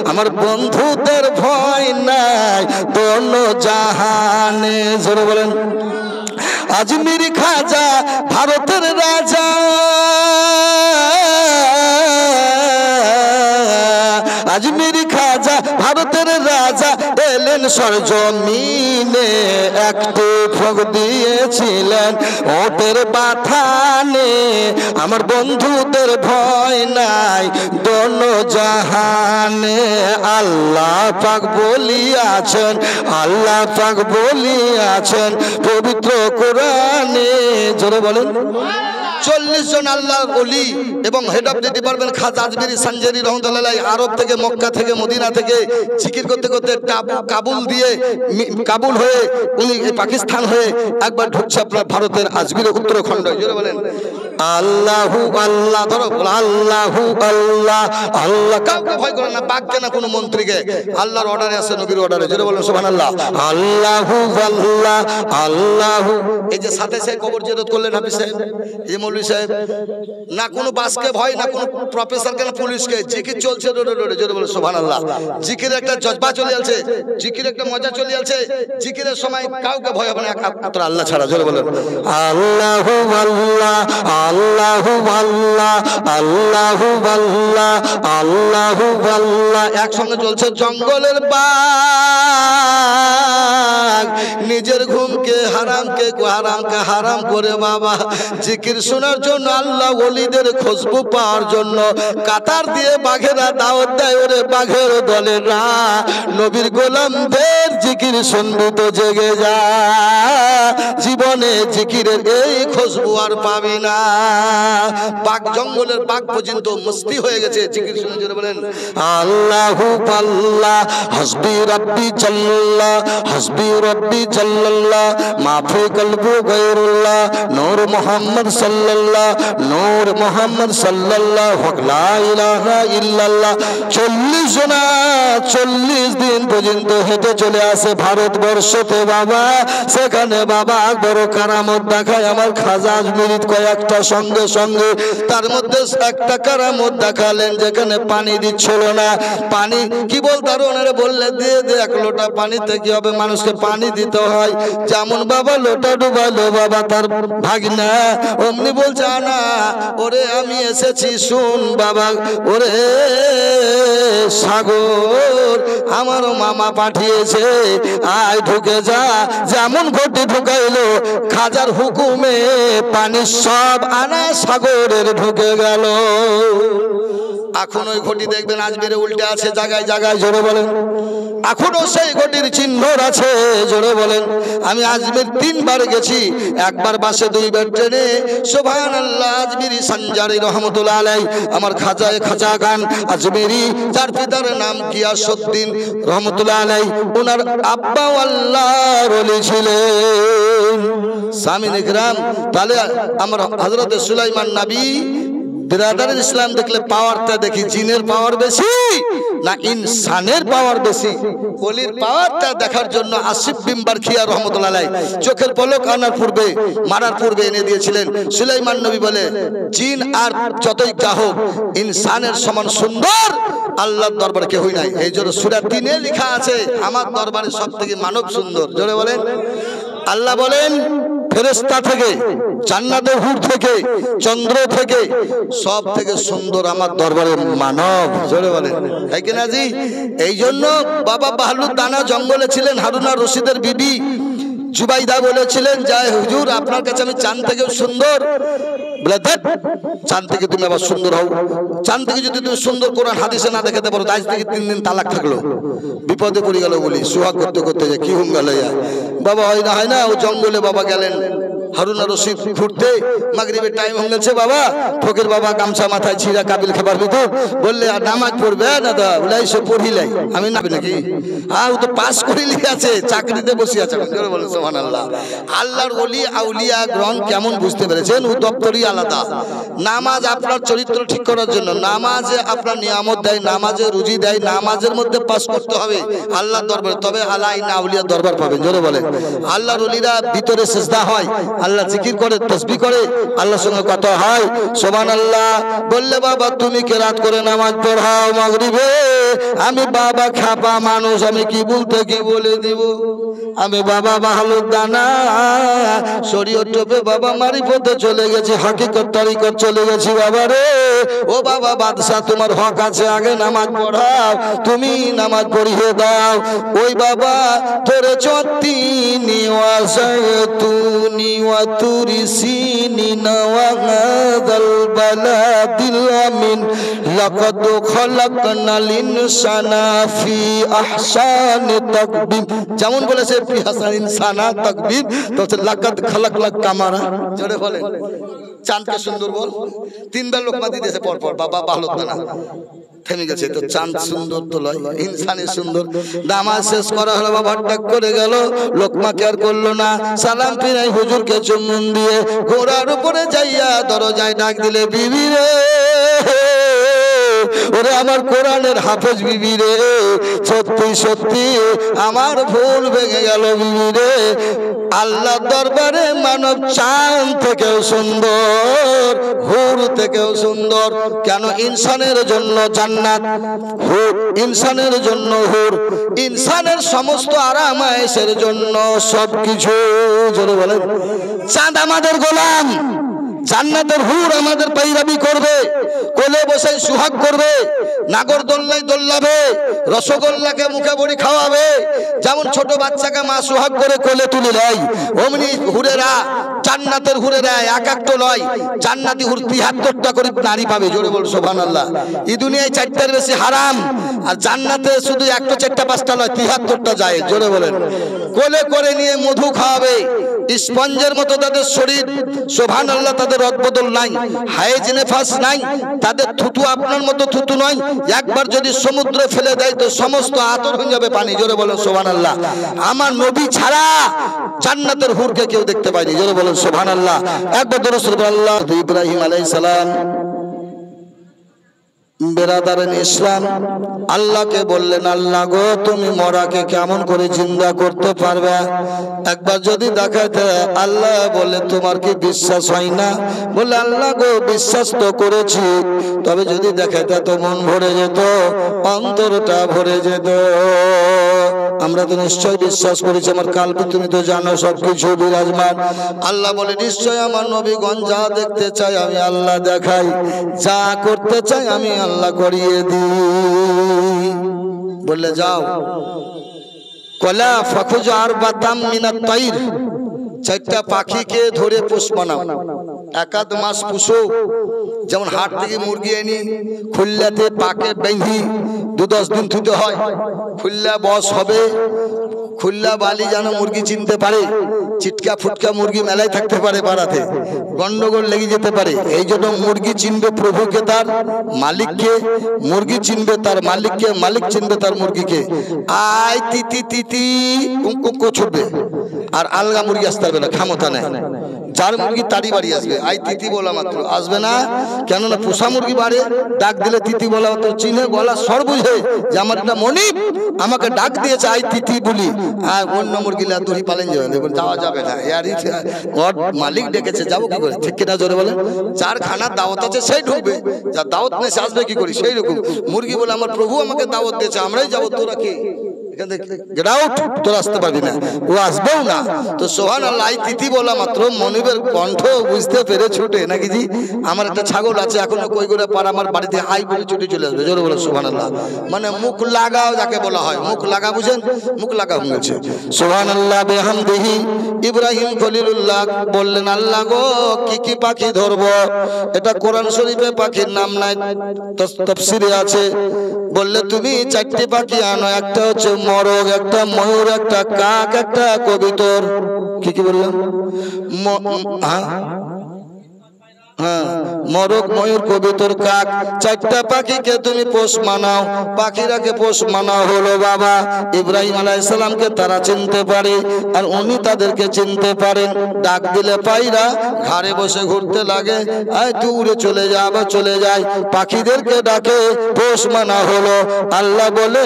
আমার বন্ধুদের ভয় নাই দোনো জাহানে। জোরে বলেন। আজমির খাজা ভারতের রাজা, আজমির খাজা ভারতের রাজা এলেন সরজমিনে, একটু ফোঁক দিয়েছিলেন ওটের বাথানে, আমার বন্ধুদের ভয় নাই দোনো জাহানে। আল্লাহ পাক বলিয়াছেন, আল্লাহ পাক বলিয়াছেন পবিত্র কোরআনে। জোরে বলেন। 40 জন আল্লাহর ওলি এবং হেড অফ দি ডিপার্টমেন্ট খাজা আজমিরি সানজারি রহমাতুল্লাহ আরব থেকে, মক্কা থেকে, মদিনা থেকে জিকির করতে করতে কাবুল হয়ে উনি পাকিস্তান হয়ে একবার ঢুকছে আপনার ভারতের আজমিরের উত্তরাখণ্ড। জোরে বলেন আল্লাহু আল্লাহ। ধরো আল্লাহু আল্লাহ আল্লাহ। কাউকে ভয় করে না, বাঘকে না কোনো মন্ত্রীকে, আল্লাহর অর্ডারে আছে, নবীর অর্ডারে। জোরে বলেন সুবহানাল্লাহ। আল্লাহু আল্লাহ আল্লাহু। এই যে সাথে সাথে কবর জিয়ারত করলেন হাফিজ সাহেব, এই মৌলভী সাহেব, না কোনো বাসকে ভয়, না কোনো প্রফেসরকে, না পুলিশকে, জিকির চলছে রোডে রোডে। জোরে বলেন সুবহানাল্লাহ। জিকিরের একটা জজবা চলে আছে, জিকিরের একটা মজা চলে আছে, জিকিরের সময় কাউকে ভয় হবে না একমাত্র আল্লাহ ছাড়া। জোরে বলেন আল্লাহু আল্লাহ আল্লাহু আল্লাহ আল্লাহু আল্লাহ আল্লাহু আল্লাহ। একসঙ্গে চলছে জঙ্গলের বাঘ, নিজের ঘুমকে হারামকে হারাম করে বাবা জিকির শোনার জন্য, আল্লাহ ওলিদের খুশবু পাওয়ার জন্য কাতার দিয়ে বাঘেরা দাওয়াত দেয়, ওরে বাঘের দলেরা নবীর গোলামদের জিকির শুনবি তো জেগে যা, জীবনে জিকিরের এই খুশবু আর পাবি না। বাঘ, জঙ্গলের বাঘ পর্যন্ত মস্তি হয়ে গেছে জিকির শুনে। জোরে বলেন আল্লাহু আল্লাহ হাসবি রাব্বি জাল্লাল্লাহ হাসবি রাব্বি জাল্লাল্লাহ মাফি কলবু গায়রুল্লাহ নূর মুহাম্মদ সাল্লাল্লাহ নূর মুহাম্মদ সাল্লাল্লাহ লা ইলাহা ইল্লাল্লাহ। 40 দিন পর্যন্ত হেঁটে চলে আসে ভারতবর্ষতে বাবা, সেখানে বাবা বড় কারামত দেখায় আমার খাজা আজমিরি কয়েকটা সঙ্গে সঙ্গে। তার মধ্যে একটা কারামত দেখালেন যেখানে পানি দিচ্ছিল না। পানি কি বলতে ওনারা বললে দিয়ে দে 1 লোটা পানিতে কি হবে, মানুষকে পানি দিতে হয়। যেমন বাবা লোটা ডুবাইলো বাবা তার ভাগনা, অমনি বলছে না ওরে আমি এসেছি শুন বাবা, ওরে সাগর আমারও মামা পাঠিয়েছে, আয় ঢুকে যা। যেমন ঘটি ঢুকাইলো খাজার হুকুমে পানি সব আনা সাগরের ঢুকে গেল। এখন ওই ঘটি দেখবেন আজমিরে উল্টে আছে জায়গায় জায়গায়। জোরে বলেন এখনো সেই ঘটির চিহ্ন আছে। জোরে বলেন আমি আজমির 3 বার গেছি, একবার বাসে 2 বার ট্রেনে। সুবহানাল্লাহ। আজমিরি সানজারি রহমাতুল্লাহ আলাইহি আমার খাজা খান আজমিরি, যার পিতার নাম গিয়াসউদ্দিন রহমাতুল্লাহ আলাইহি, ওনার আব্বা আল্লাহর ওলি ছিলেন। সামিন ইকরাম, তাহলে আমরা হযরত সুলাইমান নবী বিরাদার ইসলাম দেখলে পাওয়ারটা দেখি, জিনের পাওয়ার বেশি না ইনসানের পাওয়ার বেশি? ওলির পাওয়ারটা দেখার জন্য আসিফ বিন বারখিয়া রহমাতুল্লাহ আলাইহি চোখের পলক আনার পূর্বে মারার পূর্বে এনে দিয়েছিলেন। সুলাইমান নবী বলে জিন আর যতই হোক ইনসানের সমান সুন্দর আল্লাহর দরবারে কেউই নাই। এই জন্য সূরা 3-এ লেখা আছে আমার দরবারে সবথেকে মানব সুন্দর। জোরে বলেন আল্লাহ বলেন ফেরেশতা থেকে, জান্নাতের হুর থেকে, চন্দ্র থেকে সব থেকে সুন্দর আমার দরবারে মানব। জোরে বলেন তাই কিনা জি? এই জন্য বাবা বাহলুদ্দানা জঙ্গলে ছিলেন, হারুন আর রশিদের বিবি জুবাইদা বলেছিলেন যায় হুজুর আপনার কাছে আমি চাঁদ থেকেও সুন্দর। বলে দেখ চাঁদ থেকে তুমি আবার সুন্দর হও, চাঁদ থেকে যদি তুমি সুন্দর কোরআন হাদিসে না দেখাতে পারো আজ থেকে 3 দিন তালাক থাকলো। বিপদে পড়ে গেল বলি সোহাগ করতে করতে যে কি হুম গেল বাবা, হয় না ও জঙ্গলে বাবা গেলেন হারুন আর রশিদ ঘুরতে, মাগরিবের টাইম হয়ে গেছে বাবা, ফকির বাবা গামছা মাথায় ছিঁড়া কাবিল খাবার ভিতর বললে আর নামাজ পড়বে না দা বলে সে পড়িলাই আমি নাবি নাকি ও তো পাস করিলি আছে চাকরিতে বসে আছে। বলে সুবহানাল্লাহ। আল্লাহর ওলি আউলিয়া গ্রহণ কেমন বুঝতে পেরেছেন? ও দপ্তরই আলাদা। নামাজ আপনার চরিত্র ঠিক করার জন্য, নামাজে আপনার নিয়ামত দেয়, নামাজে রুজি দেয়, নামাজের মধ্যে পাস করতে হবে আল্লাহর দরবারে, তবে আল্লাহ আউলিয়া দরবার পাবেন। জোরে বলেন আল্লাহর ওলিরা ভিতরে সিজদা হয় আল্লাহ জিকির করে তাসবিহ করে আল্লাহর সঙ্গে কথা হয় সুবহানাল্লাহ বললে বাবা তুমি কেরাত করে নামাজ পড়াও মাগরিবে আমি বাবা খাপা মানুষ আমি কি বলতে কি বলে দিব আমি বাবা মাহলুদ দানা শরীয়ত টপে বাবা মারিফতে চলে গেছি হাকিকত তরিকত চলে গেছি বাবা রে ও বাবা বাদশা তোমার হক আছে আগে নামাজ পড়াও তুমি নামাজ পড়িয়ে দাও ওই বাবা তোরে চত্তিনি ওয়াসাতুনি ওয়া তুরিসিনি নওয়াগাদাল বালাদিল আমিন লাকাদ খলাকনাল ইনসানা ফি আহসানি তাকবীম যেমন বলেছে ফি আহসানি ইনসানা তাকবীম তো লাকাদ খলাকলাক কামারা জোরে বলেন চাঁদকে সুন্দর বল তিনবার লোকমা দিতেছে পর পর বাবা ভালো না থেমে গেছে তো চাঁদ সুন্দর তো লয় ইনসানের সুন্দর নামাজ শেষ করা হলো বাবা ডাক করে গেল লোকমা কেয়ার করলো না সালাম ফিরাই হুজুরকে চুম্বন দিয়ে ঘোড়ার উপরে যাইয়া দরজায় ডাক দিলে বিবি রে ওরে আমার কোরআনের হাফেজ বিবি রে সত্যি সত্যি আমার ভুল ভেঙে গেল বিবি রে আল্লাহ দরবারে মানব চাঁদ থেকেও সুন্দর হুর থেকেও সুন্দর কেন ইনসানের জন্য জান্নাত হুর ইনসানের জন্য হুর ইনসানের সমস্ত আরাম আয়েশের জন্য সবকিছু জোরে বলেন চাঁদ আমাদের গোলাম জান্নাতের হুর আমাদের পাইরাবি করবে কোলে বসে সুহাগ করবে নাগর দোল্লায় দোল্লাবে রসগোল্লাকে মুখে বড়ি খাওয়াবে যেমন ছোট বাচ্চাকে মা সুহাগ করে কোলে তুলে দেয় অমনি হুরেরা জান্নাতের হুরেরা এক একটা নয় জান্নাতি হুর ৭৩টা করে নারী পাবে জোরে বল সুবহানাল্লাহ এই দুনিয়ায় ৪টার বেশি হারাম আর জান্নাতে শুধু একটা ৪টা ৫টা নয় ৭৩টা যায় জোরে বলেন কোলে করে নিয়ে মধু খাওয়াবে স্পঞ্জের মতো তাদের শরীর সুবহানাল্লাহ তাদের রদবদল নাই হায়েজ নেফাস নাই তাদের থুতু আপনার মতো থুতু নয় একবার যদি সমুদ্রে ফেলে দেয় তো সমস্ত আতর হয়ে যাবে পানি জোরে বলেন সুবহানাল্লাহ আমার নবী ছাড়া জান্নাতের হুরকে কেউ দেখতে পায়নি জোরে বলেন সুবহানাল্লাহ একবার দরুদ আল্লাহ ইব্রাহিম আলাইহিস সালাম বেরাদারেন ইসলাম আল্লাহকে বললেন আল্লাহ গো তুমি মরাকে কেমন করে জিন্দা করতে পারবে একবার যদি দেখাতে আল্লাহ বলে তোমার কি বিশ্বাস হয় না বলে আল্লাহ গো বিশ্বাস তো করেছি তবে যদি দেখাতে তো মন ভরে যেত অন্তরটা ভরে যেত আমরা তো নিশ্চয় বিশ্বাস করেছি আমার কালকে তুমি তো জানো সবকিছু বিরাজমান আল্লাহ বলে নিশ্চয় আমার নবীগণ যা দেখতে চাই আমি আল্লাহ দেখাই যা করতে চাই আমি আল্লাহ করিয়ে দিই বললে যাও কলা ফাখুজ আরবাতাম মিনাত তাইর ৪টা পাখিকে ধরে পোষ বানাও একাদ মাস পুষো যেমন হাট থেকে মুরগি এনে খুল্লাতে পাকে বেঁধি ২-১০ দিন ধুতে হয় খুল্লা বস হবে খুল্লা বালি যেন মুরগি চিনতে পারে চিটকা ফুটকা মুরগি মেলায় থাকতে পারে পাড়াতে গন্ডগোল লেগে যেতে পারে এই জন্য মুরগি চিনবে প্রভুকে তার মালিককে মুরগি চিনবে তার মালিককে মালিক চিনবে তার মুরগিকে আয় তিতি তিতি কুঁকো ছুটবে আর আলগা মুরগি আসতে পারবে না ক্ষমতা নেই যার মুরগি তারই বাড়ি আসবে আই তিতি বলা মাত্র আসবে না কেননা পোষা মুরগি বাড়ে ডাক দিলে তিতি বলা মাত্র চিনে গলা স্বর বুঝে যে আমার একটা মনিব আমাকে ডাক দিয়েছে আই তিতি বলি আর অন্য মুরগি দড়ি পালেন যাওয়া যাবে না ওর মালিক ডেকেছে যাবো কি করে ঠিক কিনা জোরে বলেন যার খানার দাওয়াত আছে সেই ঢুকবে যার দাওয়াত নেই সে আসবে কি করি সেই রকম মুরগি বলে আমার প্রভু আমাকে দাওয়াত দিয়েছে আমরাই যাবো তোরা কি তোরা আসতে পারবি না ও আসবেও না তো সুবহানাল্লাহ তিথি বলা মাত্র মনিবের কণ্ঠ বুঝতে পেরে ছুটে নাকি জি আমার একটা ছাগল আছে এখনো কই করে পার আমার বাড়িতে হাই বলে ছুটে চলে আসবে জোরে বলে সুবহানাল্লাহ মানে মুখ লাগাও যাকে বলা হয় মুখ লাগা বুঝেন মুখ লাগা হয়েছে সুবহানাল্লাহ বিহামদিহি ইব্রাহিম খলিলুল্লাহ বললেন আল্লাহ গো কি কি পাখি ধরবো এটা কোরআন শরীফে পাখির নাম নাই তাফসীরে আছে বললে তুমি ৪টি পাখি আনো একটা হচ্ছে মরগ একটা ময়ূর একটা কাক একটা কবুতর কি কি বললাম হ্যাঁ, মরক, ময়ূর, কবিতর, কাক, চারটা পাখিকে তুমি পোষ মানাও। পাখিরাকে পোষ মানা হলো বাবা ইব্রাহিম আলাইহিস সালামকে তারা চিনতে পারে, আর উনি তাদেরকে চিনতে পারেন। ডাক দিলে পায়রা ঘাড়ে বসে ঘুরতে লাগে, আয় তুই উড়ে চলে যা, আবার চলে যায়। পাখিদেরকে ডাকে, পোষ মানা হলো। আল্লাহ বলে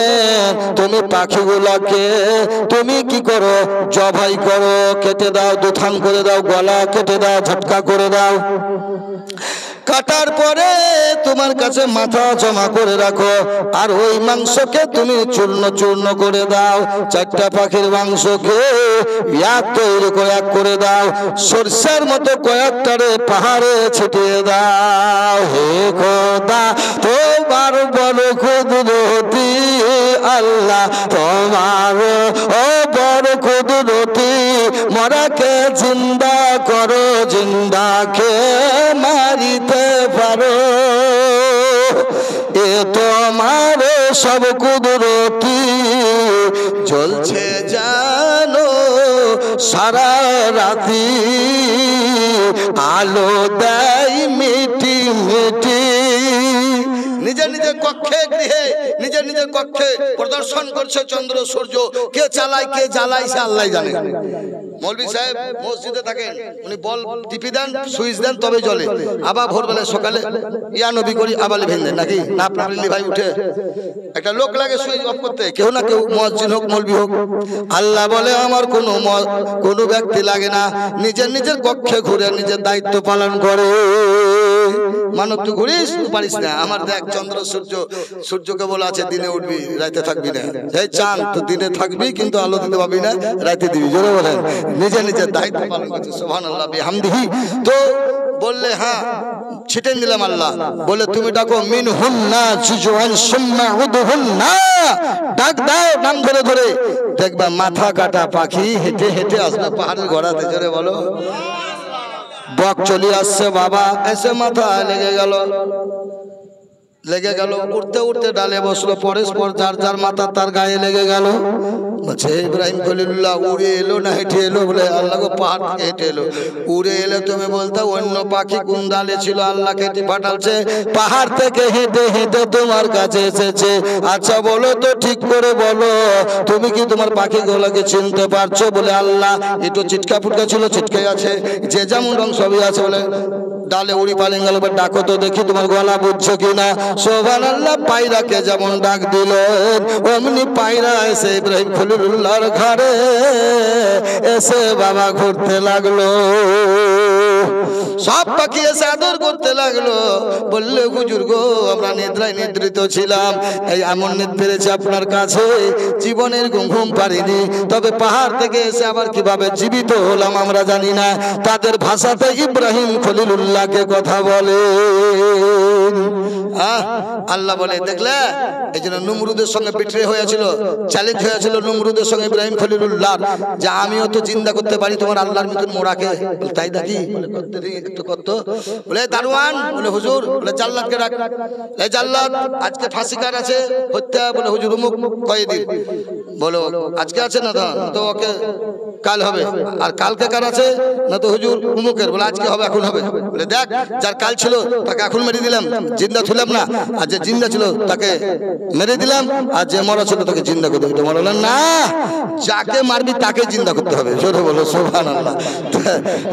তুমি পাখিগুলাকে তুমি কি করো, জবাই করো, কেটে দাও, দুথান করে দাও, গলা কেটে দাও, ঝটকা করে দাও। কাটার পরে তোমার কাছে মাথা জমা করে রাখো, আর ওই মাংসকে তুমি চূর্ণ চূর্ণ করে দাও। চারটা পাখির মাংসকে এক তৈরি করে এক করে দাও, সরষের মতো কয়েকটারে পাহাড়ে ছিটিয়ে দাও। হে খোদা তোমার বড় কুদরতি, আল্লাহ তোমার ও বড় কুদরতি, মরাকে জিন্দা করো, জিন্দাকে মারিতে পারো। এ তোমার সব কুদরতি, চলছে জানো সারা রাতি, আলো দেয় মিটি মিটি। নিজের নিজের কক্ষে, গৃহে নিজের নিজের কক্ষে প্রদর্শন করছে চন্দ্র সূর্য। কে চালায় কে জ্বালায় সে আল্লাহ জানে। মৌলভী সাহেব মসজিদে থাকেন, উনি বল টিপি দেন, সুইচ দেন, তবে জ্বলে। আবার ভোরবেলায় সকালে ইয়া নবী করি আবার ভেঙে দেন, নাকি না আপনার ভাই উঠে একটা লোক লাগে সুইচ অফ করতে, কেউ না কেউ, মুয়াজ্জিন হোক মৌলভী হোক। আল্লাহ বলে আমার কোনো ব্যক্তি লাগে না, নিজের নিজের কক্ষে ঘুরে নিজের দায়িত্ব পালন করে। মানব তুই ঘুরিস পারিস না, আমার দেখ চন্দ্র সূর্য, সূর্যকে বলা আছে দিনে উঠবি রাতে থাকবি না। এই চাঁদ তো দিনে থাকবি কিন্তু আলো দিতে পারবি না, রাতে দিবি। জোরে বলেন, নিজে নিজের দায়িত্ব পালন করছে। সুবহানাল্লাহ বিহামদিহি। তো বললে হ্যাঁ ছিটেন দিলাম। আল্লাহ বলে তুমি ডাকো মিনহুন্না জুজুআন সুম্মা উদহুন্না, ডাক দাও নাম ধরে ধরে, দেখবা মাথা কাটা পাখি হেঁটে হেঁটে আসবে পাহাড়ের গোড়াতে। জোরে বলো। বক চলে আসছে বাবা, এসে মাথা লেগে গেল, উঠতে উঠতে ডালে বসলো, পরস্পর যার যার মাথা তার গায়ে লেগে গেল। বলছে ইব্রাহিম খলিলুল্লাহ উড়ে এলো না হেঁটে এলো? বলে আল্লাহ গো পাহাড় থেকে হেঁটে এলো। উড়ে এলে তুমি বলতে অন্য পাখি কোন ডালে ছিল, আল্লাহ কেটে পাঠালছে, পাহাড় থেকে হেঁটে হেঁটে তোমার কাছে এসেছে। আচ্ছা বলো তো, ঠিক করে বলো, তুমি কি তোমার পাখিগুলোকে চিনতে পারছো? বলে আল্লাহ একটু চিটকা ফুটকা ছিল, চিটকে আছে, যে যেমন রং সবই আছে। বলে ডালে উড়ি পালিয়ে গেল, ডাকো তো দেখি তোমার গলা বুঝছো কিনা। সুবহানাল্লাহ, পায়রাকে যেমন ডাক দিল অমনি পায়রা এসে ইব্রাহিম খলিলুল্লাহর ঘরে এসে বাবা ঘুরতে লাগলো। সব পাখি এসে আদর করতে লাগলো। বললে হুজুর গো আমরা নিদ্রায় নিদ্রিত ছিলাম, এই এমন নিদ পেরেছে আপনার কাছে, জীবনের ঘুম পারিনি। তবে পাহাড় থেকে এসে আবার কিভাবে জীবিত হলাম আমরা জানি না। তাদের ভাষাতে ইব্রাহিম খলিলুল্লাহকে কথা বলে। আল্লাহ বলে দেখলে, এই জন্য নমরুদের সঙ্গে বিট্রে হয়েছিল, চ্যালেঞ্জ হয়েছিল নমরুদের সঙ্গে ইব্রাহিম খলিলুল্লাহ, যে আমিও তো জিন্দা করতে পারি তোমার আল্লাহর মতন মোড়াকে। তাই নাকি? বলে করতে দিই একটু করতো। বলে দারোয়ান, বলে হুজুর, বলে জাল্লাদকে ডাক। এই জাল্লাদ আজকে ফাঁসি কার আছে হত্যা? বলে হুজুর অমুক কয়েদি। বলো আজকে আছে না? তো ওকে কাল হবে। আর কালকে কার আছে? না তো হুজুর অমুকের। বলে আজকে হবে, এখন হবে। বলে দেখ যার কাল ছিল তাকে এখন মেরে দিলাম, জিন্দা থুলাম না, আর যে জিন্দা ছিল তাকে মেরে দিলাম, আর যে মরা ছিল তাকে জিন্দা করতে হবে। বললো না, যাকে মারবি তাকে জিন্দা করতে হবে। জোরে বলো সুবহানাল্লাহ।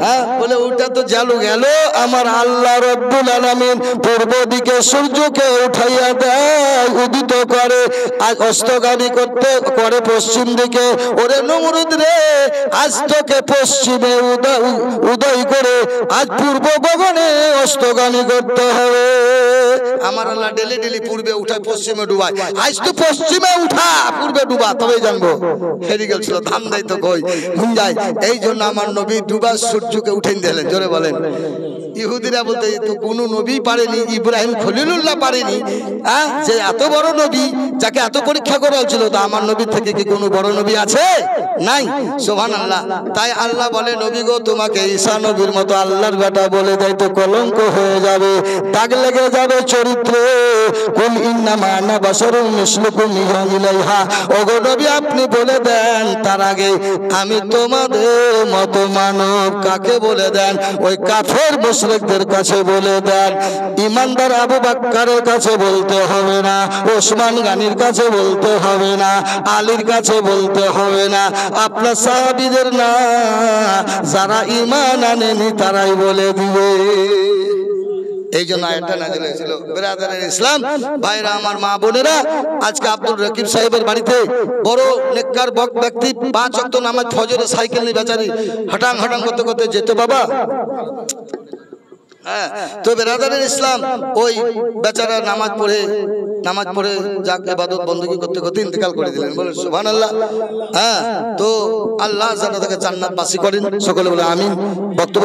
হ্যাঁ, বলে ওটা তো জালু গেল। আমার আল্লাহ রব্বুল আলামিন পূর্ব দিকে সূর্যকে উঠাইয়া দেয়, উদিত করে, আজ অস্তগামী করতে করে পশ্চিম দিকে। ওরে নমরুদ রে, আজ তোকে পশ্চিমে উদয় করে আজ পূর্ব গগনে অস্তগামী করতে হবে। আমার আল্লাহ ডেলি ডেলি পূর্বে উঠায় পশ্চিমে ডুবায়, আজ তো পশ্চিমে উঠা পূর্বে ডুবা, তবেই জানবো। হেরে গেছিল ধান দেয় তো কই যায়। এই জন্য আমার নবী ডুবা সূর্যকে উঠেন দিলেন। জোরে বলেন। ইহুদিরা বলতে তো কোন নবী পারেনি, ইব্রাহিম খলিলুল্লাহ পারেনি। যে এত বড় নবী, যাকে এত পরীক্ষা করা হয়েছিল, তা আমার নবীর থেকে কি কোনো বড় নবী আছে? নাই। সুবহানাল্লাহ। তাই আল্লাহ বলে নবী গো তোমাকে ঈসা নবীর মতো আল্লাহর বেটা বলে দেয় তো কলঙ্ক হয়ে যাবে, দাগ লেগে যাবে, চরি চরিত্রে কুল ইন্নামা আনা বাশারুম মিসলুকুম ইউহা ইলাইহা, ওগো নবী আপনি বলে দেন তার আগে আমি তোমাদের মতো মানব। কাকে বলে দেন? ওই কাফের মুশরিকদের কাছে বলে দেন। ইমানদার আবু বকরের কাছে বলতে হবে না, ওসমান গনির কাছে বলতে হবে না, আলীর কাছে বলতে হবে না, আপনার সাহাবীদের না, যারা ঈমান আনেনি তারাই বলে দিবে। এই জন্য আয়াতটা নাযিল হয়েছিল। ব্রাদারের ইসলাম ভাইরা আমার, মা বোনেরা, আজকে আব্দুল রকিব সাহেবের বাড়িতে বড় নেককার ব্যক্তি 5 ওয়াক্ত নামাজ ফজরে সাইকেল নিয়ে বেচারি হটাং হটাং করতে করতে যেত বাবা। হ্যাঁ, তো ব্রাদারের ইসলাম ওই বেচারা নামাজ পড়ে যাক ইবাদত বندگی করতে করতে ইন্তেকাল করে দিলেন। বলেন সুবহানাল্লাহ। হ্যাঁ, তো আল্লাহ যেন তাকে জান্নাত বাসী করেন, সকলে বলে আমিন। বক্তব্য